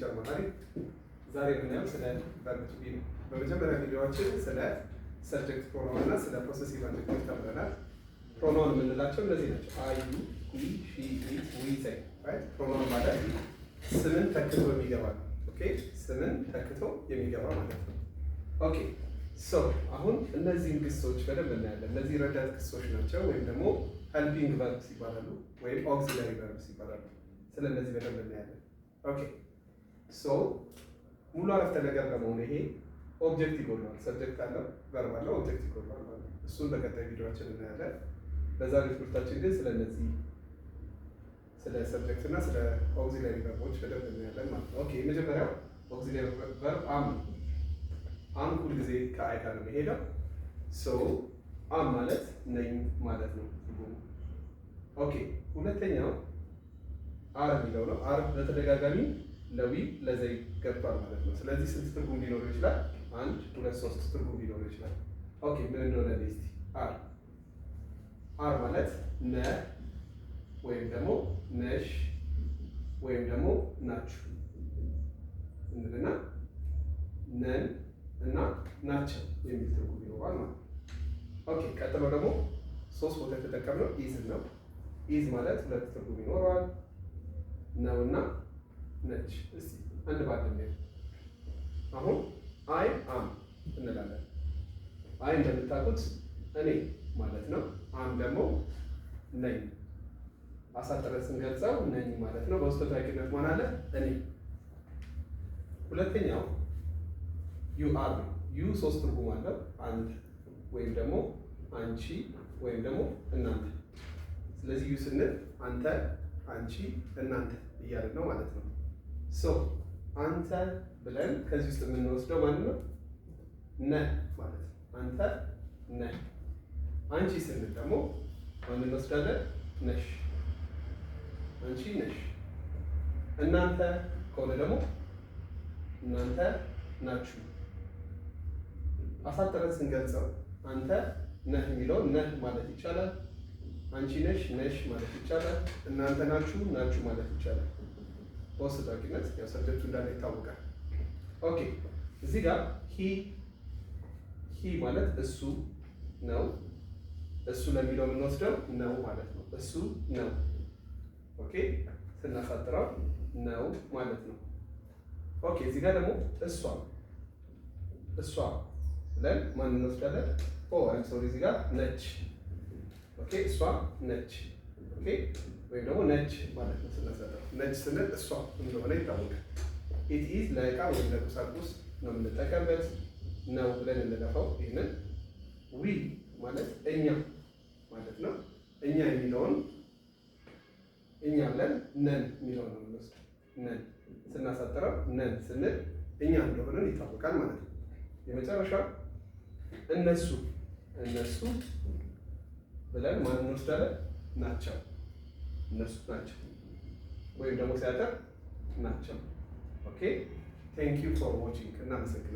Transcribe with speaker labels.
Speaker 1: ጀርመናሪ ዛሬ የምናየው ስለ ቨርብ ቱ ቢ ነው። በመጀመሪያ ቪዲዮዎችን ስለ ሰብጀክት ፕሮናውን እና ስለ ፖሰሲቭ አድጀክቲቭ ተምረናል። ፕሮናውን የምንላቸው እነዚህ ናቸው። አይ፣ ዩ፣ ሂ፣ ሺ፣ ኢት፣ ዊ፣ ዘይ። ፕሮናውን ማለት ስምን ተክቶ የሚገባ ነው። ኦኬ፣ ስምን ተክቶ የሚገባ ማለት ነው። ኦኬ ሶ አሁን እነዚህን ግሶች በደንብ እናያለን። እነዚህ ረዳት ግሶች ናቸው ወይም ደግሞ ሄልፒንግ ቨርብስ ይባላሉ ወይም ኦክሲላሪ ቨርብስ ይባላሉ። ስለ እነዚህ በደንብ እናያለን። ኦኬ ሶ ሙሉ አረፍተ ነገር ለመሆኑ ይሄ ኦብጀክት ይጎድለዋል። ሰብጀክት አለው፣ ቨርብ አለው፣ ኦብጀክት ይጎድለዋል ማለት ነው። እሱን በቀጣይ ቪዲዮችን እናያለን። በዛሬው ትምህርታችን ግን ስለ እነዚህ ስለ ሰብጀክት እና ስለ ኦክሲላሪ ቨርቦች በደንብ እናያለን ማለት ነው። ኦኬ የመጀመሪያው ኦክሲላሪ ቨርብ አም ነው። አም ሁል ጊዜ ከአይ ጋር ነው የሚሄደው። ሶ አም ማለት ነኝ ማለት ነው ትርጉሙ። ኦኬ ሁለተኛው አር የሚለው ነው። አር በተደጋጋሚ ለዊ ለዘይ ገብቷል ማለት ነው። ስለዚህ ስንት ትርጉም ሊኖረው ይችላል? 1 2 3 ትርጉም ሊኖረው ይችላል። ኦኬ ምን እንደሆነ እስቲ አር ማለት ነ ወይም ደግሞ ነሽ ወይም ደግሞ ናችሁ እንልና ነን እና ናቸው የሚል ትርጉም ይኖራል ማለት ነው። ኦኬ ቀጥሎ ደግሞ ሶስት ቦታ የተጠቀምነው ኢዝ ነው። ኢዝ ማለት ሁለት ትርጉም ይኖረዋል፣ ነውና ነች። እስቲ አንድ ባል ነው። አሁን አይ አም እንላለን። አይ እንደምታውቁት እኔ ማለት ነው። አም ደግሞ ነኝ። አሳጥረን ስንገልጸው ነኝ ማለት ነው። በውስጥ ታሪክነት ማን አለ? እኔ። ሁለተኛው ዩ አር ነው። ዩ ሶስት ትርጉም አለው። አንድ ወይም ደግሞ አንቺ ወይም ደግሞ እናንተ። ስለዚህ ዩ ስንል አንተ፣ አንቺ፣ እናንተ እያልን ነው ማለት ነው። ሶ አንተ ብለን ከዚህ ውስጥ የምንወስደው ማን ነው? ነህ ማለት ነው። አንተ ነህ። አንቺ ስንል ደግሞ ማን እንወስዳለን? ነሽ። አንቺ ነሽ። እናንተ ከሆነ ደግሞ እናንተ ናችሁ። አሳጥረን ስንገልጸው አንተ ነህ የሚለውን ነህ ማለት ይቻላል። አንቺ ነሽ ነሽ ማለት ይቻላል። እናንተ ናችሁ ናችሁ ማለት ይቻላል። በውስጥ ታዋቂነት ያው ሰብጀክቱ እንዳለ ይታወቃል። ኦኬ እዚህ ጋር ሂ ማለት እሱ ነው። እሱ ለሚለው የምንወስደው ነው ማለት ነው። እሱ ነው። ኦኬ ስናሳጥረው ነው ማለት ነው። ኦኬ እዚህ ጋር ደግሞ እሷ ብለን ማን እንወስዳለን? አም ሶሪ እዚህ ጋር ነች። ኦኬ እሷ ነች። ኦኬ ወይም ደግሞ ነች ማለት ነው። ስናሳጥረው ነች ስንል እሷ እንደሆነ ይታወቃል። ኢት ኢዝ ለዕቃ ወይም ለቁሳቁስ ነው የምንጠቀምበት። ነው ብለን እንለፈው። ይህንን ዊ ማለት እኛ ማለት ነው። እኛ የሚለውን እኛ ብለን ነን የሚለውን ነው የምንወስደው። ነን ስናሳጥረው ነን ስንል እኛ እንደሆነን ይታወቃል ማለት ነው። የመጨረሻው እነሱ ብለን ማን እንወስዳለን? ናቸው። እነሱ ናቸው ወይም ደግሞ ሲያጠር ናቸው። ኦኬ ቴንክ ዩ ፎር ዋቺንግ። እናመሰግናለን።